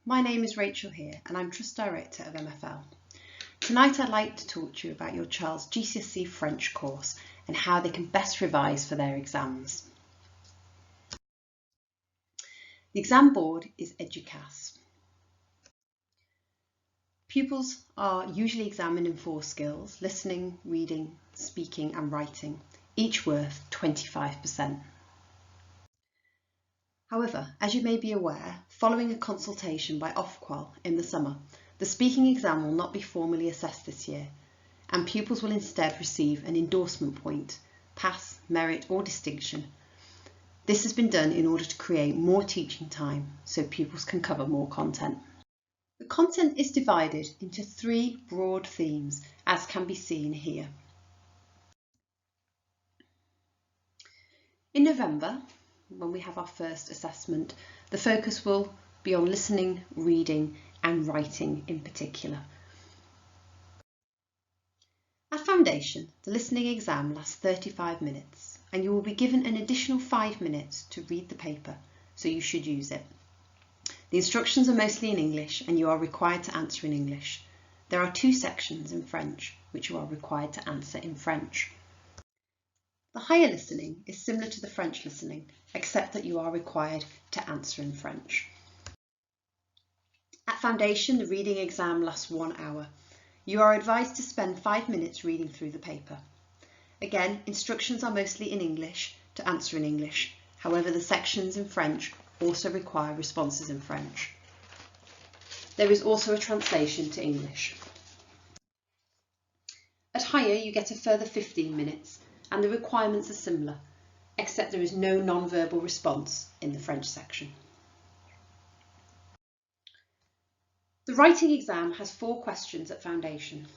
My name is Rachel here and I'm Trust Director of MFL. Tonight I'd like to talk to you about your child's GCSE French course and how they can best revise for their exams. The exam board is EDUCAS. Pupils are usually examined in 4 skills: listening, reading, speaking and writing, each worth 25%. However, as you may be aware, following a consultation by Ofqual in the summer, the speaking exam will not be formally assessed this year, and pupils will instead receive an endorsement point, pass, merit or distinction. This has been done in order to create more teaching time so pupils can cover more content. The content is divided into 3 broad themes, as can be seen here. In November, when we have our first assessment, the focus will be on listening, reading and writing in particular. At Foundation, the listening exam lasts 35 minutes and you will be given an additional 5 minutes to read the paper, so you should use it. The instructions are mostly in English and you are required to answer in English. There are 2 sections in French, which you are required to answer in French. The higher listening is similar to the French listening, except that you are required to answer in French. At Foundation, the reading exam lasts 1 hour. You are advised to spend 5 minutes reading through the paper. Again, instructions are mostly in English to answer in English. However, the sections in French also require responses in French. There is also a translation to English. At higher, you get a further 15 minutes. And the requirements are similar, except there is no non-verbal response in the French section. The writing exam has 4 questions at Foundation.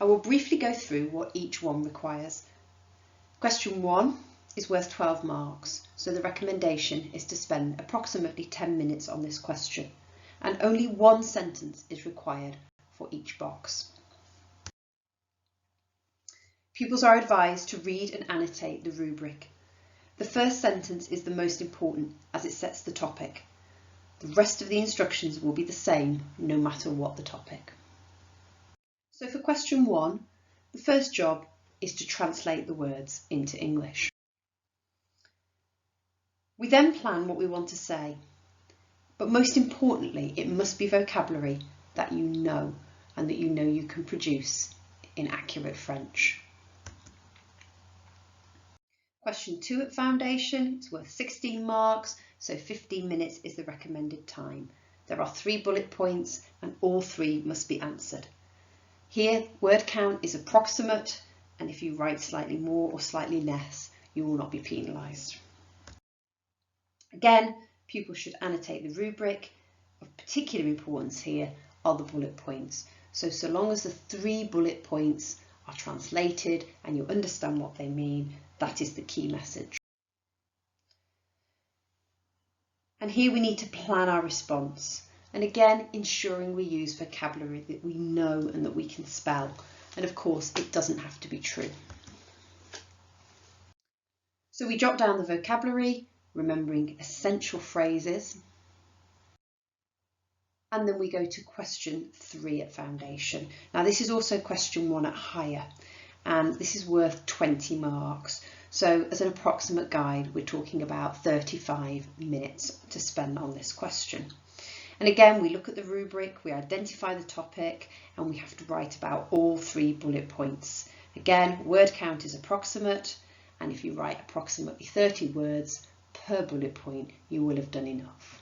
I will briefly go through what each one requires. Question 1 is worth 12 marks, so the recommendation is to spend approximately 10 minutes on this question, and only 1 sentence is required for each box. Pupils are advised to read and annotate the rubric. The first sentence is the most important as it sets the topic. The rest of the instructions will be the same no matter what the topic. So for question 1, the first job is to translate the words into English. We then plan what we want to say, but most importantly, it must be vocabulary that you know and that you know you can produce in accurate French. Question 2 at Foundation is worth 16 marks, so 15 minutes is the recommended time. There are 3 bullet points and all 3 must be answered. Here, word count is approximate, and if you write slightly more or slightly less, you will not be penalised. Again, pupils should annotate the rubric. Of particular importance here are the bullet points. So long as the 3 bullet points are translated and you understand what they mean, that is the key message. And here we need to plan our response. And again, ensuring we use vocabulary that we know and that we can spell. And of course, it doesn't have to be true. So we jot down the vocabulary, remembering essential phrases. And then we go to question 3 at Foundation. Now this is also question 1 at higher, and this is worth 20 marks. So as an approximate guide, we're talking about 35 minutes to spend on this question. And again, we look at the rubric, we identify the topic, and we have to write about all 3 bullet points. Again, word count is approximate, and if you write approximately 30 words per bullet point, you will have done enough.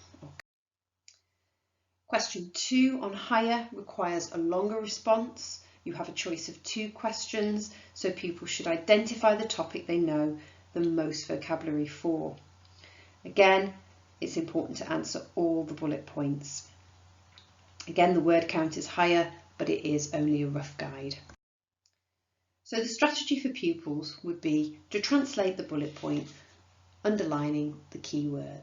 Question 2 on higher requires a longer response. You have a choice of 2 questions, so pupils should identify the topic they know the most vocabulary for. Again, it's important to answer all the bullet points. Again, the word count is higher, but it is only a rough guide. So the strategy for pupils would be to translate the bullet point, underlining the key word.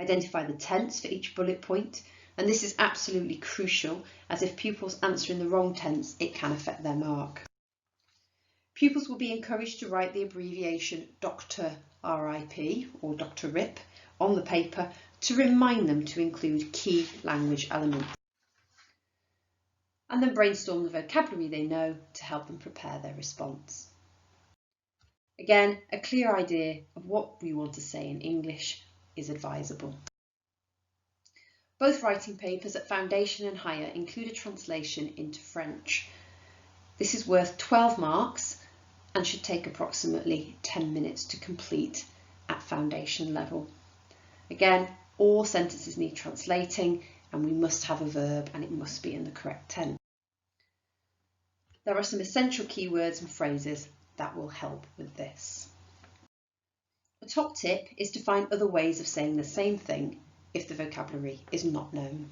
Identify the tense for each bullet point, and this is absolutely crucial, as if pupils answer in the wrong tense, it can affect their mark. Pupils will be encouraged to write the abbreviation Dr. RIP or Dr. RIP on the paper to remind them to include key language elements. And then brainstorm the vocabulary they know to help them prepare their response. Again, a clear idea of what we want to say in English is advisable. Both writing papers at Foundation and Higher include a translation into French. This is worth 12 marks and should take approximately 10 minutes to complete at Foundation level. Again, all sentences need translating and we must have a verb and it must be in the correct tense. There are some essential keywords and phrases that will help with this. A top tip is to find other ways of saying the same thing if the vocabulary is not known.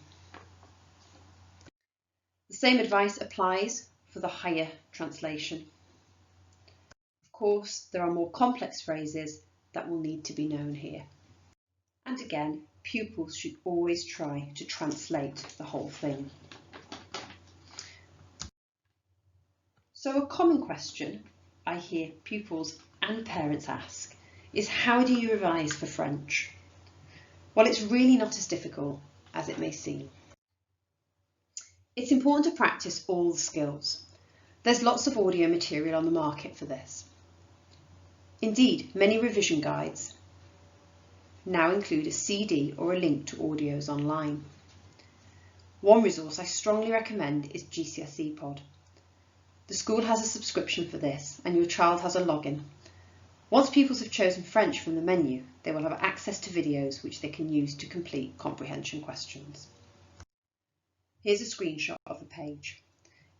The same advice applies for the Higher translation. Of course, there are more complex phrases that will need to be known here. And again, pupils should always try to translate the whole thing. So a common question I hear pupils and parents ask is, how do you revise for French? Well, it's really not as difficult as it may seem. It's important to practice all the skills. There's lots of audio material on the market for this. Indeed, many revision guides now include a CD or a link to audios online. One resource I strongly recommend is GCSE Pod. The school has a subscription for this and your child has a login. Once pupils have chosen French from the menu, they will have access to videos which they can use to complete comprehension questions. Here's a screenshot of the page.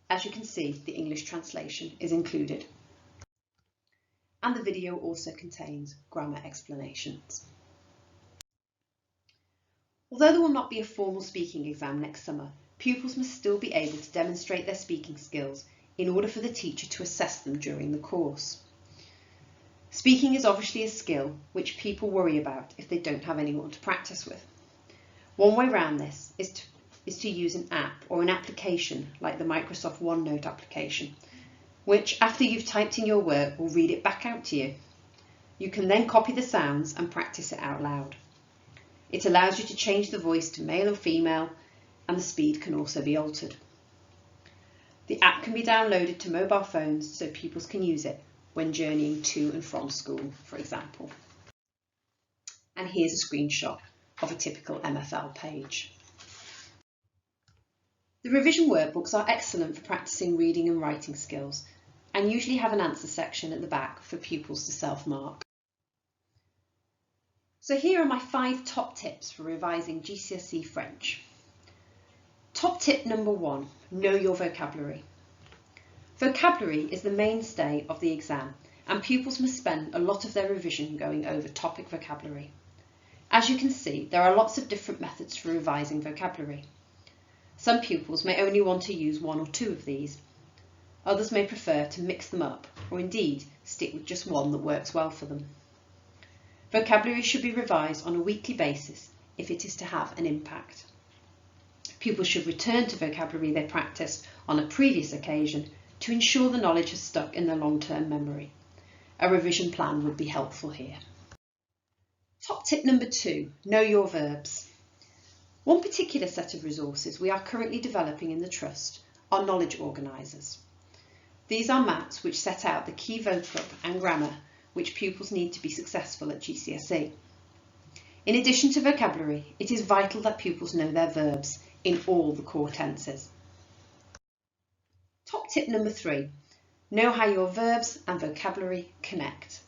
As you can see, the English translation is included. And the video also contains grammar explanations. Although there will not be a formal speaking exam next summer, pupils must still be able to demonstrate their speaking skills in order for the teacher to assess them during the course. Speaking is obviously a skill which people worry about if they don't have anyone to practice with. One way around this is to use an app or an application like the Microsoft OneNote application, which after you've typed in your work will read it back out to you. You can then copy the sounds and practice it out loud. It allows you to change the voice to male or female, and the speed can also be altered. The app can be downloaded to mobile phones so pupils can use it when journeying to and from school, for example. And here's a screenshot of a typical MFL page. The revision workbooks are excellent for practicing reading and writing skills and usually have an answer section at the back for pupils to self-mark. So here are my 5 top tips for revising GCSE French. Top tip number 1, know your vocabulary. Vocabulary is the mainstay of the exam and pupils must spend a lot of their revision going over topic vocabulary. As you can see, there are lots of different methods for revising vocabulary. Some pupils may only want to use 1 or 2 of these. Others may prefer to mix them up or indeed stick with just one that works well for them. Vocabulary should be revised on a weekly basis if it is to have an impact. Pupils should return to vocabulary they practiced on a previous occasion to ensure the knowledge has stuck in their long-term memory. A revision plan would be helpful here. Top tip number 2, know your verbs. One particular set of resources we are currently developing in the Trust are knowledge organisers. These are maps which set out the key vocab and grammar which pupils need to be successful at GCSE. In addition to vocabulary, it is vital that pupils know their verbs in all the core tenses. Top tip number 3, know how your verbs and vocabulary connect.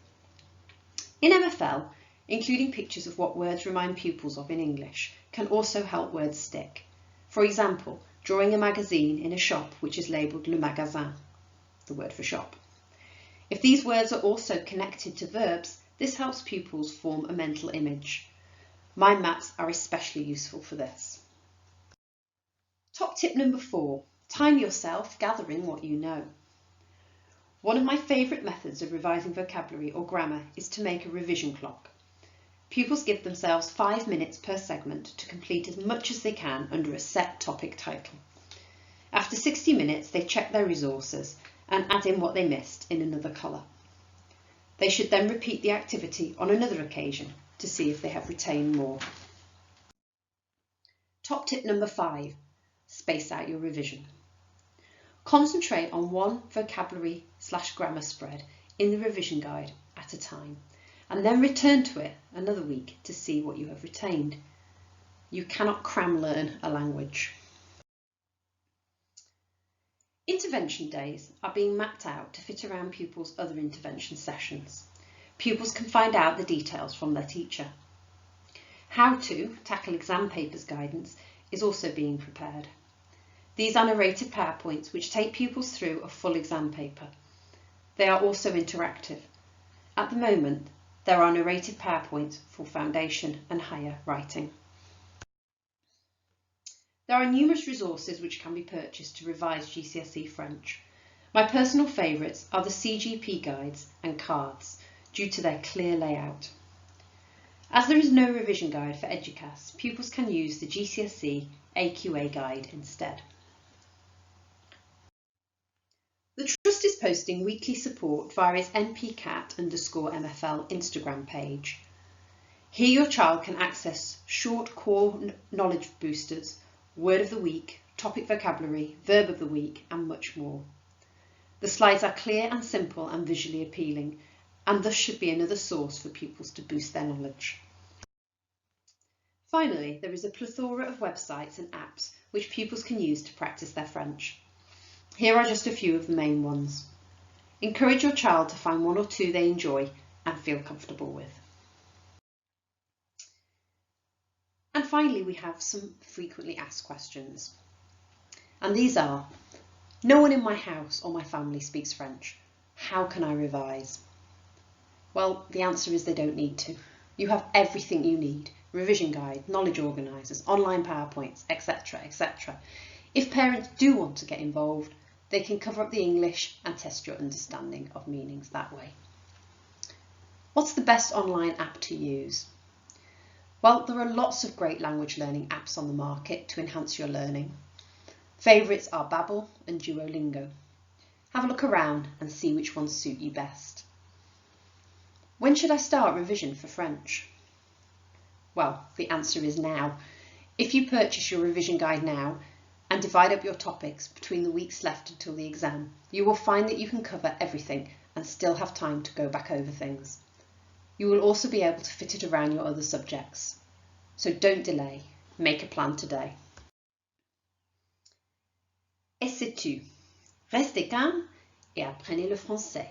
In MFL, including pictures of what words remind pupils of in English can also help words stick. For example, drawing a magazine in a shop which is labelled le magasin, the word for shop. If these words are also connected to verbs, this helps pupils form a mental image. Mind maps are especially useful for this. Top tip number 4, time yourself gathering what you know. One of my favourite methods of revising vocabulary or grammar is to make a revision clock. Pupils give themselves 5 minutes per segment to complete as much as they can under a set topic title. After 60 minutes, they check their resources and add in what they missed in another colour. They should then repeat the activity on another occasion to see if they have retained more. Top tip number 5, space out your revision. Concentrate on one vocabulary/grammar spread in the revision guide at a time, and then return to it another week to see what you have retained. You cannot cram learn a language. Intervention days are being mapped out to fit around pupils' other intervention sessions. Pupils can find out the details from their teacher. How to tackle exam papers guidance is also being prepared. These are narrated PowerPoints which take pupils through a full exam paper. They are also interactive. At the moment, there are narrated PowerPoints for foundation and higher writing. There are numerous resources which can be purchased to revise GCSE French. My personal favourites are the CGP guides and cards due to their clear layout. As there is no revision guide for EDUCAS, pupils can use the GCSE AQA guide instead. The Trust is posting weekly support via its npcat_MFL Instagram page. Here your child can access short core knowledge boosters, word of the week, topic vocabulary, verb of the week, and much more. The slides are clear and simple and visually appealing, and thus should be another source for pupils to boost their knowledge. Finally, there is a plethora of websites and apps which pupils can use to practice their French. Here are just a few of the main ones. Encourage your child to find one or two they enjoy and feel comfortable with. And finally, we have some frequently asked questions. And these are, no one in my house or my family speaks French. How can I revise? Well, the answer is they don't need to. You have everything you need. Revision guide, knowledge organisers, online PowerPoints, etc, etc. If parents do want to get involved, they can cover up the English and test your understanding of meanings that way. What's the best online app to use? Well, there are lots of great language learning apps on the market to enhance your learning. Favourites are Babbel and Duolingo. Have a look around and see which ones suit you best. When should I start revision for French? Well, the answer is now. If you purchase your revision guide now and divide up your topics between the weeks left until the exam, you will find that you can cover everything and still have time to go back over things. You will also be able to fit it around your other subjects. So don't delay, make a plan today. Et c'est tout. Restez calme et apprenez le français.